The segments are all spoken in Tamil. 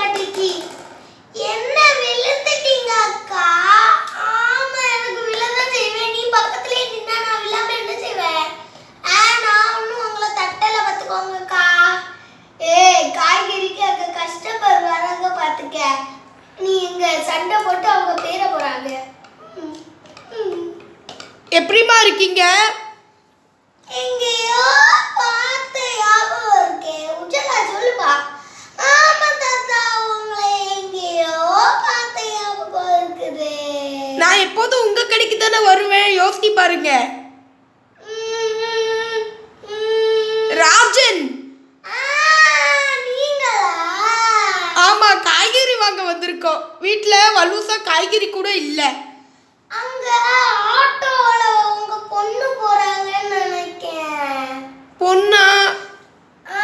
மாட்டேங்கி. என்ன விழுந்துட்டீங்க அக்கா? ஆமா, எனக்கு விழதான் செய்வேன். நீ பக்கத்துலயே நின்னா நான் விழாம என்ன செய்வேன்? நான் ஒன்னும் உங்களை தட்டல, பாத்துக்கோங்கக்கா. காய்கறிக்கு அங்க கஷ்டப்படுற வராங்க பாத்துக்க. நீ இங்க சண்டை போட்டு அவங்க பேர போறாங்க. எப்படிமா இருக்கீங்க? எங்கேயோ பார்த்த ஞாபகம் இருக்கே. உஜலா சொல்லுப்பா. ஆமா தாத்தா, உங்களை எங்கேயோ பார்த்த ஞாபகம் இருக்குது. நான் எப்போதும் உங்க கடைக்கு தானே வருவேன், யோசிச்சு பாருங்க. ராஜன். நீங்களா? ஆமா, காய்கறி வாங்க வந்திருக்கோம். வீட்டுல வலூசா காய்கறி கூட இல்ல. அங்க ஆட்டோல உங்க பொண்ணு போறாங்கன்னு நினைக்கிறேன். பொண்ணா?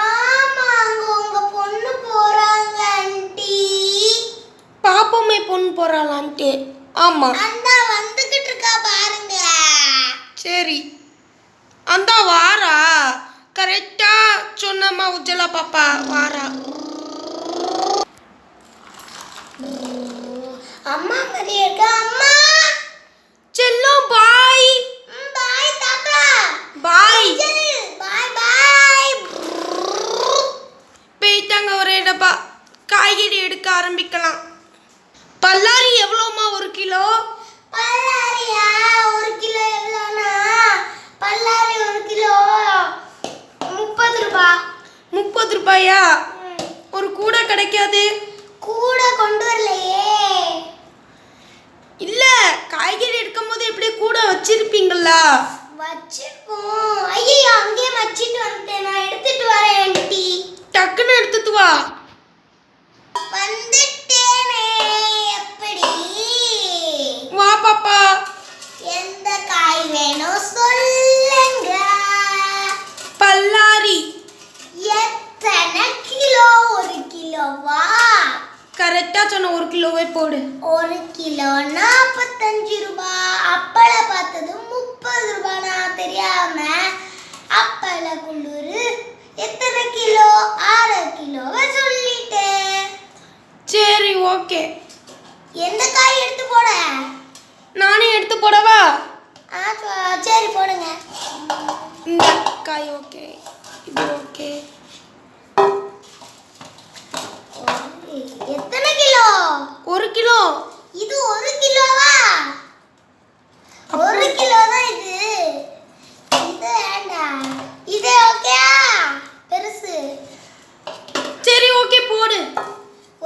ஆமா, அங்க உங்க பொண்ணு போறாங்க ஆண்டி. பாப்போமே பொண்ணு போறாளான்ட்டு. ஆமா, அந்தா வந்துகிட்டு இருக்கா பாருங்க. சரி, அந்த வாரா. கரெக்டா சொன்னம்மா உஜ்ஜலா பாப்பா வாரா. அம்மா மாதிரியே இருக்கா. அம்மா செல்லம் பாய். பாய் தாத்தா. பாய் பாய் பாய். போயிட்டாங்க. ஒரே டப்பா காய்கறி எடுக்க ஆரம்பிக்கலாம். பல்லாரி எவ்வளோமா ஒரு கிலோ? பல்லாரியா? ஒரு கிலோ எவ்வளோனா? பல்லாரி ஒரு கிலோ 30 ரூபாய். 30 ரூபாயா? ஒரு கூடை கிடைக்காது? கூட கொண்டு வரலையே. இல்ல, காய்கறி எடுக்கும் போது எப்படி கூட வச்சிருப்பீங்களா? வச்சிருப்போம். ஐயோ, அங்கேயே வச்சிட்டு வந்துட்டேன். நான் எடுத்துட்டு வரேன் ஆண்டி. டக்குன்னு எடுத்துட்டு வா. வந்துட்டேனே. எப்படி? வா பாப்பா. எந்த காய் வேணும் சொல்லுங்க. பல்லாரி. எத்தனை கிலோ? ஒரு கிலோவா? கரெக்டா சொன்ன, ஒரு கிலோவே போடு. ஒரு கிலோ 45 ரூபாய். அப்பள பார்த்தது 30 ரூபாய். நான் தெரியாம அப்பள குள்ளூரு எத்தனை கிலோ? 6 கிலோவை சொல்லிட்டேன். சரி, ஓகே. எந்த காய் எடுத்து போட? நானே எடுத்து போடவா? சரி, போடுங்க. இந்த காய் ஓகே, இது ஓகே. எத்தனை கிலோ? ஒரு கிலோ. இது ஒரு கிலோவா? ஒரு கிலோ தான் இது. இது வேண்டாம். இது ஓகேயா? பெருசு. சரி, ஓகே, போடு.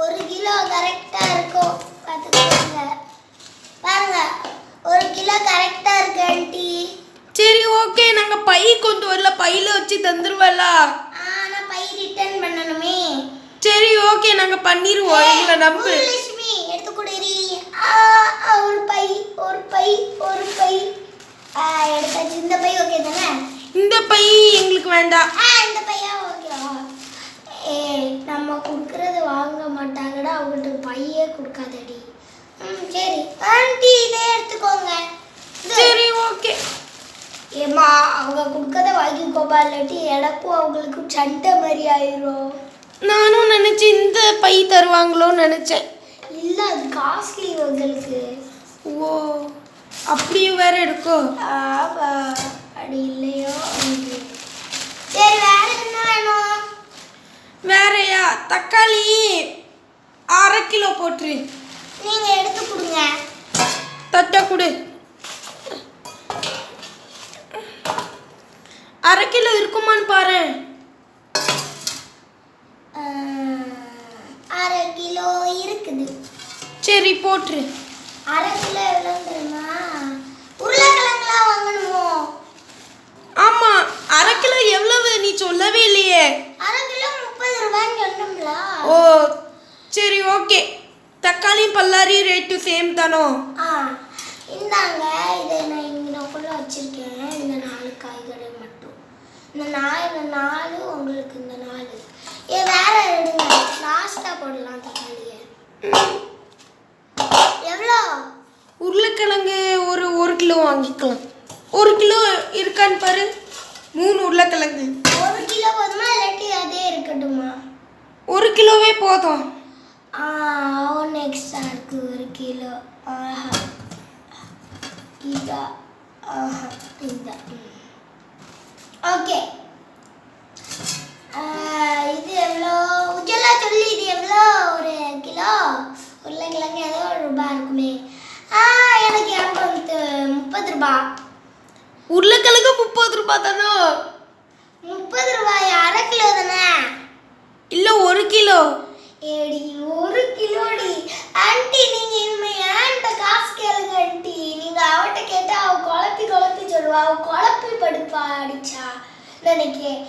ஒரு கிலோ கரெக்டா இருக்கும். பார்த்துக்கோங்க. பாருங்க, ஒரு கிலோ கரெக்டா இருக்கு ஆண்டி. சரி, ஓகே. நாங்க பை கொண்டு வரல, பையில வச்சு தந்துருவல. ஆனா பை ரிட்டர்ன் பண்ணணுமே. சரி, ஓகே, நாங்க பண்ணிருவோம். எங்களை நம்பு. லட்சுமி, எடுத்து கொடுறி. ஒரு பை, ஒரு பை, ஒரு பை. எடுத்தாச்சு. இந்த பை ஓகே தானே? இந்த பை எங்களுக்கு வேண்டாம். இந்த பையா ஓகேவா? நம்ம கொடுக்கறது வாங்க மாட்டாங்கடா. அவங்கள்ட்ட பையே கொடுக்காதடி. சரி ஆண்டி, இதே எடுத்துக்கோங்க. சரி, ஓகே. ஏம்மா, அவங்க கொடுக்கறத வாங்கிக்கோப்பா. இல்லாட்டி எனக்கும் அவங்களுக்கும் சண்டை மாதிரி ஆயிரும். நானும் நினைச்சேன் இந்த பை தருவாங்களோன்னு நினைச்சேன். இல்ல, அது காஸ்ட்லி உங்களுக்கு. ஓ, அப்படியும் வேற இருக்கும். ஆமா, அப்படி இல்லையோ. சரி, வேற என்ன வேணும்? வேறயா? தக்காளி 1/2 கிலோ போட்டுரு. நீங்க எடுத்து கொடுங்க. தட்டை கொடு. 1/2 கிலோ இருக்குமான்னு பாரு. 1/2 கிலோ இருக்குது. சரி, போட்டுரு. 1/2 கிலோ எவ்வளோ தெரியுமா? உருளைக்கிழங்குலாம் வாங்கணுமோ? ஆமா, 1/2 கிலோ எவ்வளவு நீ சொல்லவே இல்லையே. 1/2 கிலோ 30 ரூபாய்ன்னு சொன்னோம்ல. ஓ, சரி, ஓகே. தக்காளி பல்லாரி ரேட்டு சேம் தானோ? இந்தாங்க. இதை நான் இங்கனக்குள்ள வச்சிருக்கேன். இந்த 4 காய்கறி மட்டும். இந்த 4 உங்களுக்கு. இந்த 4 வேற எடுங்க. லாஸ்டா போடலாம் தக்காளியை. எவ்வளோ? உருளைக்கிழங்கு ஒரு கிலோ வாங்கிக்கலாம். 1 கிலோ இருக்கான்னு பாரு. 3 உருளைக்கிழங்கு. 1 கிலோ போதுமா இல்லாட்டி அதே இருக்கட்டுமா? 1 கிலோவே போதும். ஒன்று எக்ஸ்ட்ரா இருக்கு 1 கிலோ. இதா இந்த ஓகே. இது எவ்வளோ உஜலா சொல்லி, இது எவ்வளோ? 1 கிலோ உருளைக்கிழங்கு ஏதோ ₹1 இருக்குமே. எனக்கு ஞாபகம் 30 ரூபாய். உருளைக்கிழங்கு 30 ரூபாய் தானோ? 30 ரூபாய் 1/2 கிலோ தானே? இல்லை 1 கிலோ. ஏடி 1 கிலோடி. ஆண்டி நீங்க இனிமே ஏன்ட்ட காசு கேளுங்க ஆண்டி. நீங்க அவட்ட கேட்டா அவ குழப்பி சொல்லுவா. அவ குழப்பி படுப்பா அடிச்சா நினைக்கிறேன்.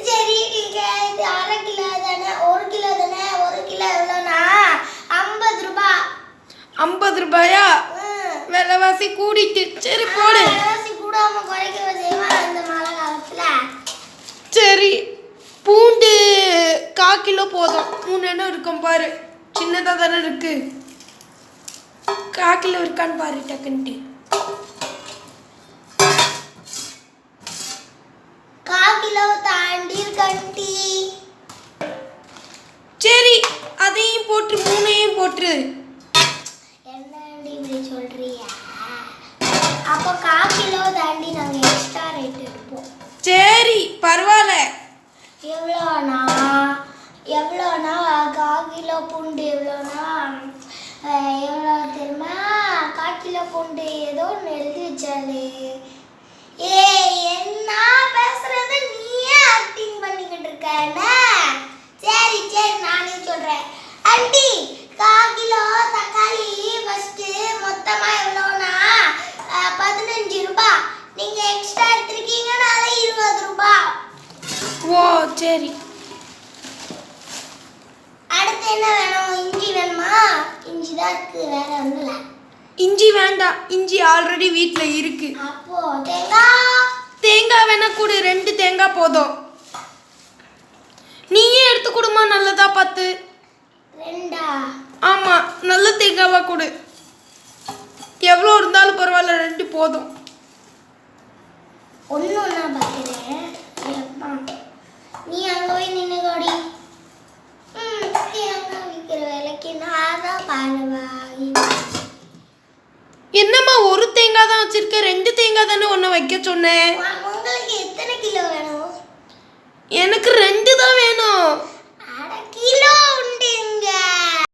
சரி நீங்க இது 1/2 கிலோ தானே? 1 கிலோ தானே? 1 கிலோ எவ்வளோனா 50 ரூபாய். 50 ரூபாயா? விலைவாசி கூடிட்டு. சரி போடு. விலைவாசி கூடாம குறைக்க செய்வா இந்த மழை காலத்துல. சரி பூண்டு 1/4 கிலோ போதும். 3 எண்ணம் இருக்கும் பாரு. சின்னதாக தானே இருக்கு. 1/4 கிலோ இருக்கான்னு பாரு டக்குன்ட்டு. 1/4 கிலோ தாண்டி இருக்கண்டி. சரி அதையும் போட்டு 3ஐயும் போட்டு. என்னடி இப்படி சொல்றியா? அப்போ 1/4 கிலோ தாண்டி நாங்கள் எக்ஸ்ட்ரா ரேட் எடுப்போம். சரி பரவாயில்ல. எவ்வளோனா 1/4 கிலோ பூண்டு எவ்வளோனா எவ்வளோ தெரியுமா? 1/4 கிலோ பூண்டு ஏதோ ஒன்று எழுதி வச்சாலே. என்ன பேசுறது நீயே ஆக்டிங் பண்ணிக்கிட்டு இருக்க என்ன? சரி நானே சொல்கிறேன். ஆண்டி 1/4 கிலோ தக்காளி ஃபஸ்ட்டு மொத்தமாக எவ்வளோனா 15 ரூபாய். நீங்கள் எக்ஸ்ட்ரா எடுத்துருக்கீங்கனால 20 ரூபாய். ஓ சரி. அடுத்து என்ன வேணும்? இஞ்சி வேணுமா? இஞ்சி தான் இருக்கு, வேற ஒன்றும் இல்லை. இஞ்சி வேண்டாம். இஞ்சி ஆல்ரெடி வீட்டில் இருக்கு. அப்போ தேங்காய் வேணா கூடு. 2 தேங்காய் போதும். நீயே எடுத்து கொடுமா நல்லதா பார்த்து. 2 ஆமாம் நல்ல தேங்காவா கொடு. எவ்வளோ இருந்தாலும் பரவாயில்ல 2 போதும். ஒன்று ஒன்றா பார்க்குறேன். நீ அங்கே போய் நின்னுக்கோடி. தேங்காய் விற்கிற வேலைக்கு நான் தான் பாருவா. என்னம்மா 1 தேங்காய் தான் வச்சிருக்க? 2 தேங்காய் தானே ஒன்று வைக்க சொன்னேன். உங்களுக்கு எத்தனை கிலோ வேணும்? எனக்கு 2 தான் வேணும். அட கிலோ